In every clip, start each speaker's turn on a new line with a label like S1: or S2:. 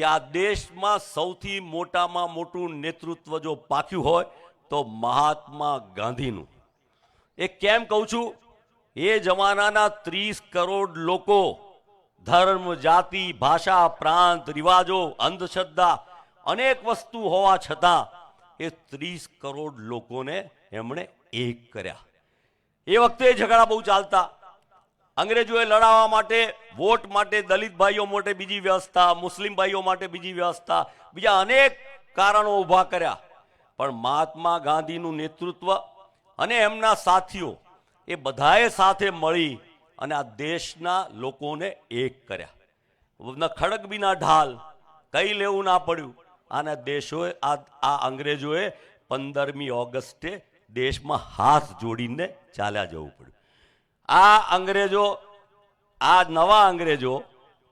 S1: કે આ દેશમાં સૌથી મોટામાં મોટું નેતૃત્વ જો પાક્યું હોય તો મહાત્મા ગાંધીનું. એ કેમ કહું છું? એ જમાનાના 30 કરોડ લોકો, ધર્મ, જાતિ, ભાષા, પ્રાંત, રિવાજો, અંધશ્રદ્ધા, અનેક વસ્તુ હોવા છતાં એ 30 કરોડ લોકોને એમણે એક કર્યા. એ વખતે ઝઘડા બહુ ચાલતા. અંગ્રેજોએ લડાવવા માટે, વોટ માટે દલિત ભાઈઓ માટે બીજી વ્યવસ્થા, મુસ્લિમ ભાઈઓ માટે બીજી વ્યવસ્થા, બીજા અનેક કારણો ઊભા કર્યા. પણ મહાત્મા ગાંધીનું નેતૃત્વ અને એમના સાથીઓ એ બધાએ સાથે મળી અને આ દેશના લોકોને એક કર્યા. ખડક બીના ઢાલ, કઈ લેવું ના પડ્યું. આના દેશોએ આ અંગ્રેજોએ 15મી ઓગસ્ટે દેશમાં હાથ જોડીને ચાલ્યા જવું પડ્યું. આ અંગ્રેજો, આ નવા અંગ્રેજો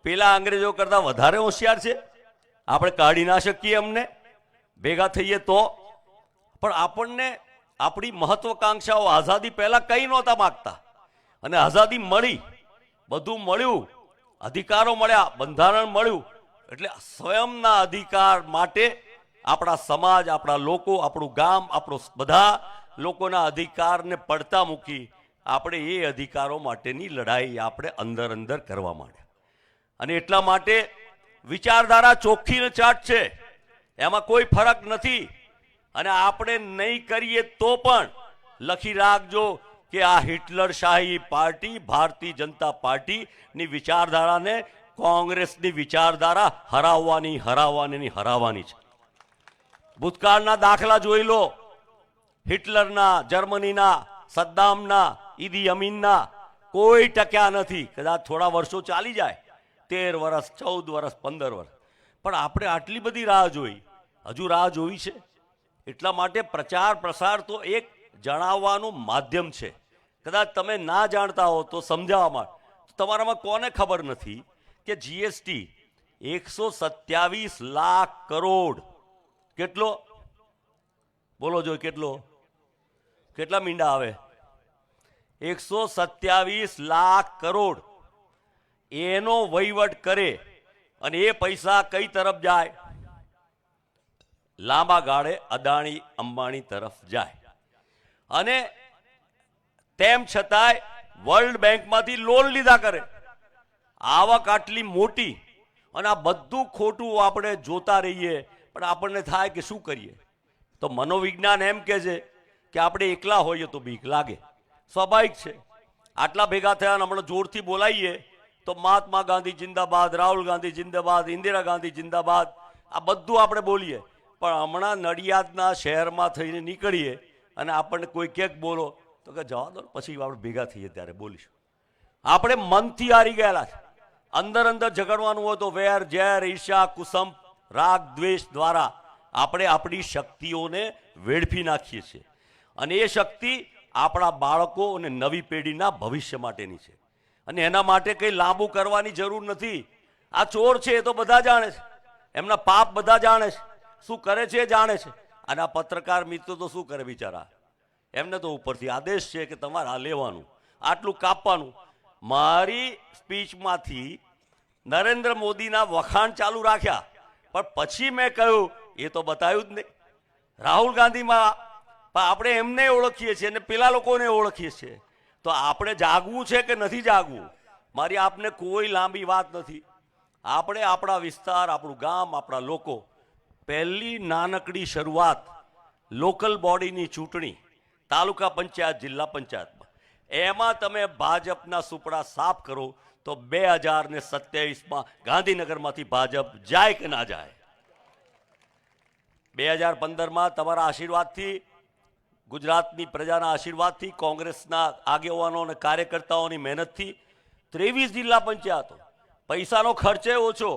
S1: પેલા અંગ્રેજો કરતા વધારે હોશિયાર છે. આપણે કાઢી ના શકીએ એમને, ભેગા થઈએ તો. પણ આપણને આપણી મહત્વકાંક્ષાઓ આઝાદી પહેલા કઈ નહોતા માગતા, અને આઝાદી મળી, બધું મળ્યું, અધિકારો મળ્યા, બંધારણ મળ્યું, એટલે સ્વયંના અધિકાર માટે આપણા સમાજ, આપણા લોકો, આપણું ગામ, આપણો બધા લોકોના અધિકારને પડતા મૂકી આપણે એ અધિકારો માટેની લડાઈ આપણે અંદર અંદર કરવા માંડ્યા. અને એટલા માટે વિચારધારા ચોખ્ખી ને ચાટ છે, એમાં કોઈ ફરક નથી. અને આપણે નહીં કરીએ તો પણ લખી રાખજો કે આ હિટલર શાહી પાર્ટી, ભારતીય જનતા પાર્ટીની વિચારધારાને કોંગ્રેસની વિચારધારા હરાવવાની છે. ભૂતકાળના દાખલા જોઈ લો. હિટલરના, જર્મનીના, સદ્દામના, ઈદી અમીનના કોઈ ટક્યા નથી. કદાચ થોડા વર્ષો ચાલી જાય, 13 વર્ષ, 14 વર્ષ, 15 વર્ષ, પણ આપણે આટલી બધી રાહ જોઈ, હજુ રાહ જોવી છે. એટલા માટે પ્રચાર પ્રસાર તો એક જણાવવાનું માધ્યમ છે. કદાચ તમે ના જાણતા હો તો સમજાવવા માટે. તમારામાં કોને ખબર નથી કે જીએસટી 127 લાખ કરોડ, કેટલો બોલો જો, કેટલા મીંડા આવે? 127 લાખ કરોડ એનો વહીવટ કરે. અને એ પૈસા કઈ તરફ જાય? લાંબા ગાળે અદાણી અંબાણી તરફ જાય. અને તેમ છતાંય વર્લ્ડ બેંકમાંથી લોન લીધા કરે. આવક આટલી મોટી, અને આ બધું ખોટું આપણે જોતા રહીએ, પણ આપણને થાય કે શું કરીએ? તો મનોવિજ્ઞાન એમ કહે છે કે આપણે એકલા હોઈએ તો બીક લાગે, સ્વાભાવિક છે. આટલા ભેગા થયા, હમણાં જોરથી બોલાઈએ તો મહાત્મા ગાંધી જિંદાબાદ, રાહુલ ગાંધી જિંદાબાદ, ઇન્દિરા ગાંધી જિંદાબાદ, આ બધું આપણે બોલીએ. પણ હમણાં નડિયાદના શહેરમાં થઈને નીકળીએ અને આપણને કોઈ ક્યાંક બોલો તો કે જવા દો, પછી આપણે ભેગા થઈએ ત્યારે બોલીશું. આપણે મનથી હારી ગયેલા છે. અંદર અંદર ઝઘડવાનું હોય તો વેર, ઝેર, ઈર્ષા, કુસંપ, રાગ, દ્વેષ દ્વારા આપણે આપણી શક્તિઓને વેડફી નાખીએ છીએ. અને એ શક્તિ આપણા બાળકો અને નવી પેઢીના ભવિષ્ય માટેની છે. અને એના માટે કંઈ લાંબુ કરવાની જરૂર નથી. આ ચોર છે એ તો બધા જાણે છે, એમના પાપ બધા જાણે છે, શું કરે છે એ જાણે છે. અને આ પત્રકાર મિત્રો તો શું કરે બિચારા? એમને તો ઉપરથી આદેશ છે કે તમારે આ લેવાનું, આટલું કાપવાનું. મારી સ્પીચમાંથી નરેન્દ્ર મોદીના વખાણ ચાલુ રાખ્યા, પણ પછી મેં કહ્યું એ તો બતાવ્યું જ નહીં. રાહુલ ગાંધીમાં આપણે એમને ઓળખીએ છીએ અને પેલા લોકોને ઓળખીએ છીએ. તો આપણે જાગવું છે કે નથી જાગવું? મારી આપને કોઈ લાંબી વાત નથી. આપણે આપણા વિસ્તાર, આપણું ગામ, આપણા લોકો, પહેલી નાનકડી શરૂઆત લોકલ બોડીની ચૂંટણી, તાલુકા પંચાયત, જિલ્લા પંચાયતમાં, એમાં તમે ભાજપના સુપડા સાફ કરો તો 2027માં ગાંધીનગરમાંથી ભાજપ જાય કે ના જાય? 2015માં તમારા આશીર્વાદથી, ગુજરાતની પ્રજાના આશીર્વાદથી, કોંગ્રેસના આગેવાનો અને કાર્યકર્તાઓની મહેનતથી 23 જિલ્લા પંચાયતો, પૈસાનો ખર્ચે ઓછો.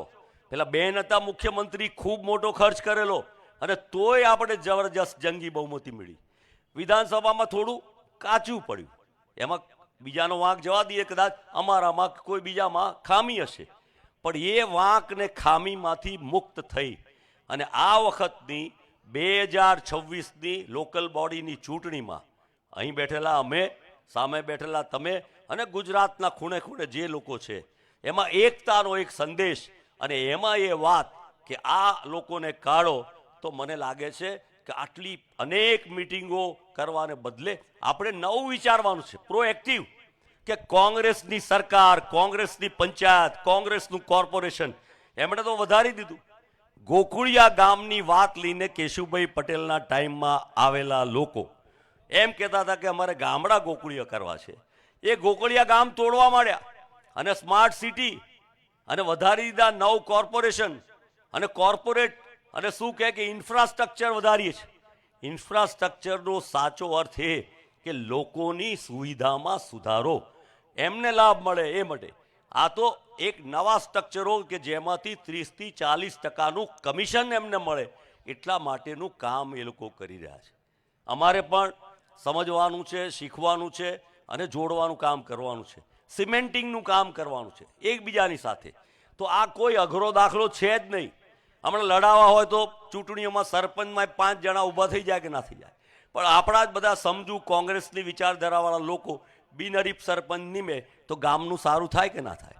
S1: પેલા બેન હતા મુખ્યમંત્રી, ખૂબ મોટો ખર્ચ કરેલો, અને તોય આપણે જબરજસ્ત જંગી બહુમતી મળી. વિધાનસભામાં થોડું કાચું પડ્યું, એમાં બીજાનો વાંક જવા દઈએ, કદાચ અમારામાં કોઈ બીજામાં ખામી હશે, પણ એ વાંક ને ખામીમાંથી મુક્ત થઈ અને આ વખતની 2026ની લોકલ બોડીની ચૂંટણીમાં અહીં બેઠેલા અમે, સામે બેઠેલા તમે, અને ગુજરાતના ખૂણે ખૂણે જે લોકો છે, એમાં એકતાનો એક સંદેશ, અને એમાં એ વાત કે આ લોકોને કાઢો, તો મને લાગે છે કે આટલી અનેક મિટિંગો કરવાને બદલે આપણે નવું વિચારવાનું છે, પ્રોએક્ટિવ, કે કોંગ્રેસની સરકાર, કોંગ્રેસની પંચાયત, કોંગ્રેસનું કોર્પોરેશન એમણે તો વધારી દીધું. ગોકુળિયા ગામની વાત લઈને કેશુભાઈ પટેલના ટાઈમમાં આવેલા લોકો એમ કહેતા હતા કે અમારે ગામડા ગોકુળિયા કરવા છે. એ ગોકુળિયા ગામ તોડવા માંડ્યા અને સ્માર્ટ સિટી અને વધારી દીધા 9 કોર્પોરેશન અને કોર્પોરેટ, અને શું કહે કે ઇન્ફ્રાસ્ટ્રક્ચર વધારીએ છે. ઇન્ફ્રાસ્ટ્રક્ચરનો સાચો અર્થ એ કે લોકોની સુવિધામાં સુધારો, એમને લાભ મળે એ માટે. આ તો એક નવા સ્ટ્રક્ચરો કે જેમાંથી 30 થી 40% કમિશન એમને મળે, એટલા માટેનું કામ એ લોકો કરી રહ્યા છે. અમારે પણ સમજવાનું છે, શીખવાનું છે અને જોડવાનું કામ કરવાનું છે, સિમેન્ટિંગનું કામ કરવાનું છે એકબીજાની સાથે. તો આ કોઈ અઘરો દાખલો છે જ નહીં. હમણાં લડાવા હોય તો ચૂંટણીઓમાં સરપંચમાં 5 જણા ઊભા થઈ જાય કે ના થઈ જાય, પણ આપણા જ બધા સમજુ કોંગ્રેસની વિચારધારાવાળા લોકો બિનહરીફ સરપંચ નિમે તો ગામનું સારું થાય કે ના થાય.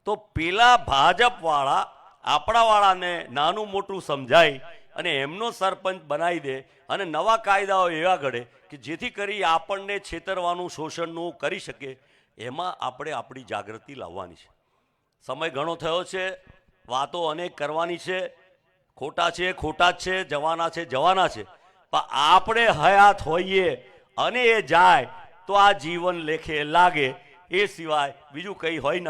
S1: તો પેલા ભાજપવાળા આપણાવાળાને નાનું મોટું સમજાય અને એમનો સરપંચ બનાવી દે અને નવા કાયદાઓ એવા ઘડે કે જેથી કરી આપણને છેતરવાનું, શોષણનું કરી શકે. એમાં આપણે આપણી જાગૃતિ લાવવાની છે. સમય ઘણો થયો છે, વાતો અનેક કરવાની છે. ખોટા છે ખોટા જ છે, જવાના છે જવાના છે, પણ આપણે હયાત હોઈએ અને એ જાય તો આ જીવન લેખે લાગે, એ સિવાય બીજું કંઈ હોય ના.